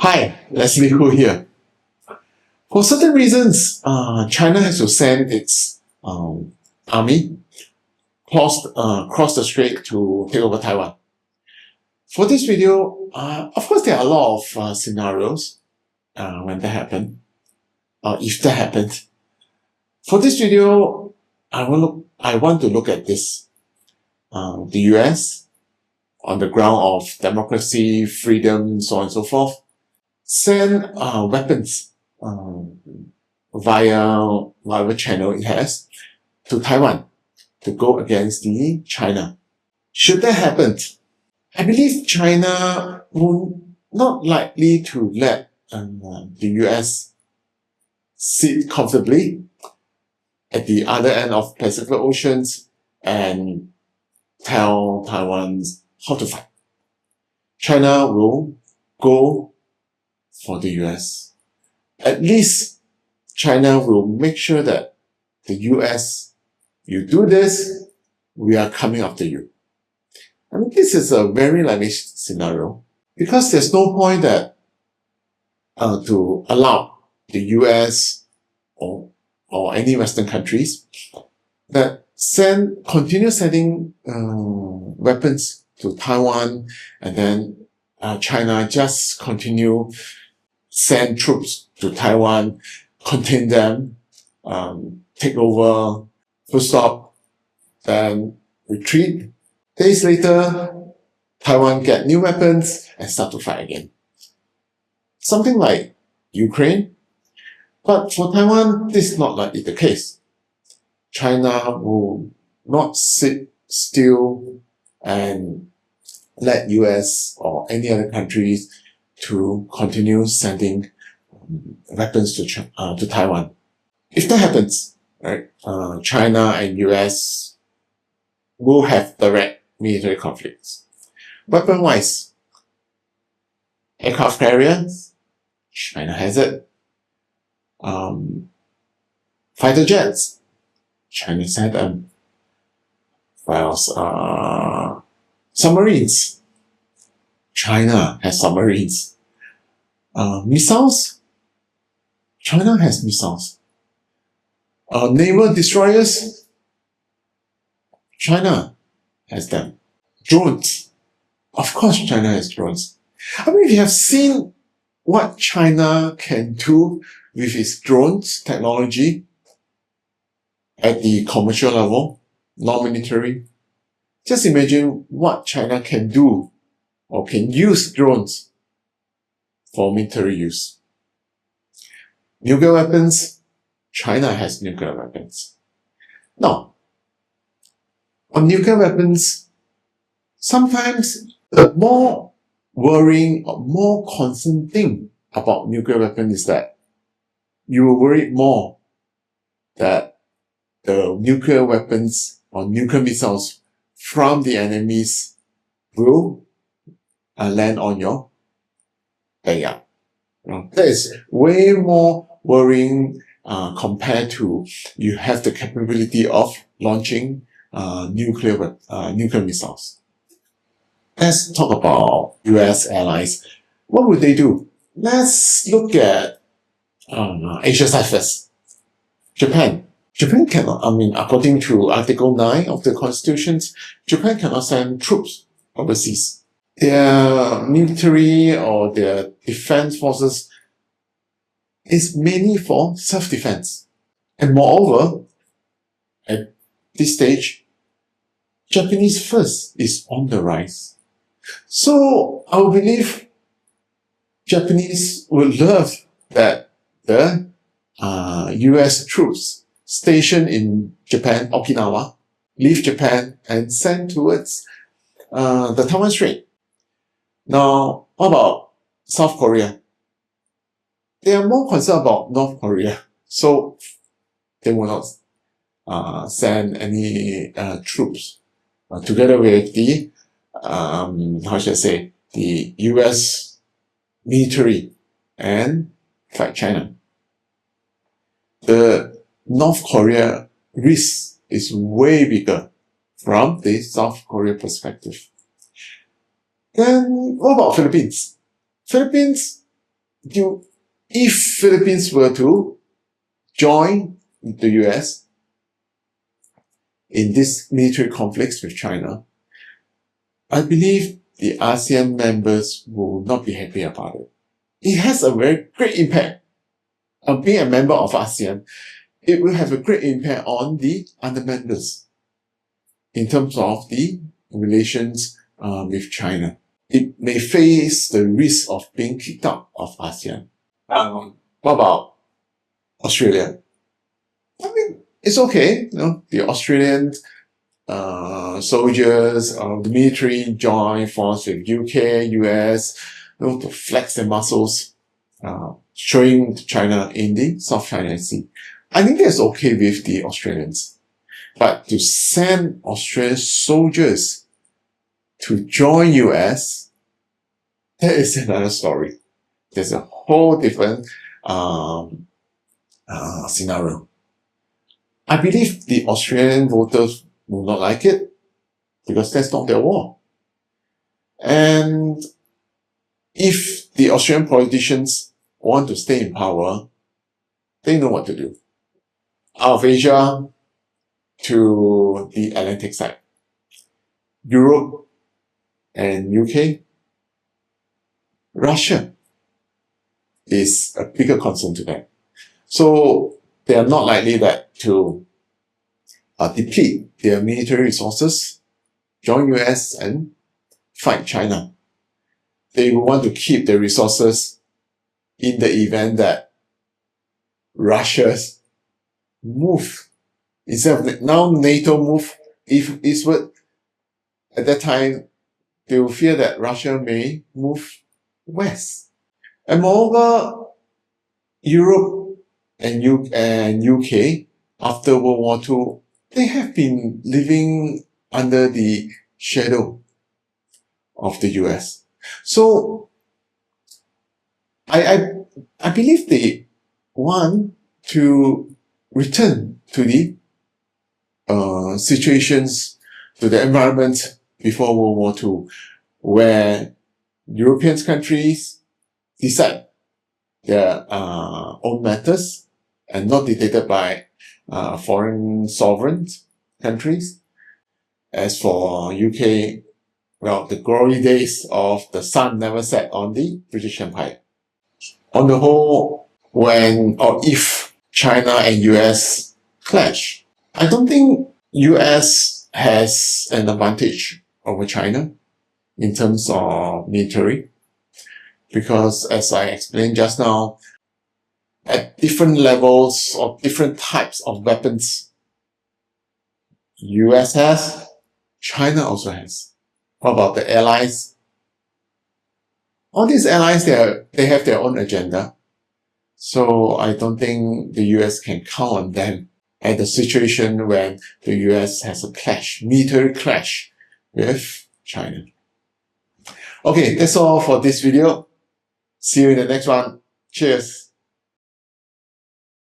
Hi, Leslie Hu here. For certain reasons, China has to send its army cross the strait to take over Taiwan. For this video, of course, there are a lot of scenarios when that happened, or if that happened. For this video, I want to look at this. The US, on the ground of democracy, freedom, so on and so forth, send weapons via whatever channel it has to Taiwan to go against China. Should that happen, I believe China will not likely to let the US sit comfortably at the other end of Pacific Oceans and tell Taiwan how to fight. China will go for the US. At least China will make sure that the US, you do this, we are coming after you. I mean, this is a very likely scenario because there's no point that to allow the US or any Western countries that continue sending weapons to Taiwan, and then China just continue send troops to Taiwan, contain them, take over, full stop, then retreat. Days later, Taiwan get new weapons and start to fight again. Something like Ukraine. But for Taiwan, this is not likely the case. China will not sit still and let US or any other countries to continue sending weapons to Taiwan. If that happens, right, China and US will have direct military conflicts. Weapon-wise, aircraft carriers, China has it. Fighter jets, China had them. What else? Submarines, China has submarines. Missiles, China has missiles. Naval destroyers, China has them. Drones, of course China has drones. I mean, we have seen what China can do with its drones technology at the commercial level, non-military. Just imagine what China can do or can use drones for military use. Nuclear weapons, China has nuclear weapons. Now, on nuclear weapons, sometimes the more worrying or more concerned thing about nuclear weapons is that you will worry more that the nuclear weapons or nuclear missiles from the enemies will land on your backyard. That is way more worrying compared to you have the capability of launching nuclear missiles. Let's talk about US allies. What would they do? Let's look at Asia side first. Japan cannot, according to Article 9 of the Constitutions, Japan cannot send troops overseas. Their military or their defense forces is mainly for self-defense. And moreover, at this stage, Japanese first is on the rise. So I believe Japanese would love that the US troops stationed in Japan, Okinawa, leave Japan and send towards the Taiwan Strait. Now, what about South Korea? They are more concerned about North Korea, so they will not send any troops together with the the US military and fight China. The North Korea risk is way bigger from the South Korea perspective. Then what about Philippines? Philippines if Philippines were to join the US in this military conflicts with China, I believe the ASEAN members will not be happy about it. It has a very great impact. Being a member of ASEAN, it will have a great impact on the other members in terms of the relations with China. It may face the risk of being kicked out of ASEAN. What about Australia? I mean, it's okay. The Australian soldiers, the military join force with UK, US, to flex their muscles, showing China in the South China Sea. I think that's okay with the Australians. But to send Australian soldiers to join US, that is another story. There's a whole different scenario. I believe the Australian voters will not like it because that's not their war. And if the Australian politicians want to stay in power, they know what to do. Out of Asia to the Atlantic side, Europe and UK, Russia is a bigger concern to them. So they are not likely to deplete their military resources, join US and fight China. They will want to keep their resources in the event that Russia's move, instead of now NATO move eastward, at that time they will fear that Russia may move west. And moreover, Europe and UK after World War II, they have been living under the shadow of the US. So I believe they want to return to the situations, to the environment before World War II, where European countries decide their own matters and not dictated by foreign sovereign countries. As for UK, well, the glory days of the sun never set on the British Empire. On the whole, when or if China and US clash, I don't think US has an advantage over China in terms of military, because as I explained just now, at different levels or different types of weapons, US has, China also has. What about the allies? All these allies, they have their own agenda. So I don't think the US can count on them at the situation when the US has a clash, military clash with China. Okay, that's all for this video. See you in the next one. Cheers.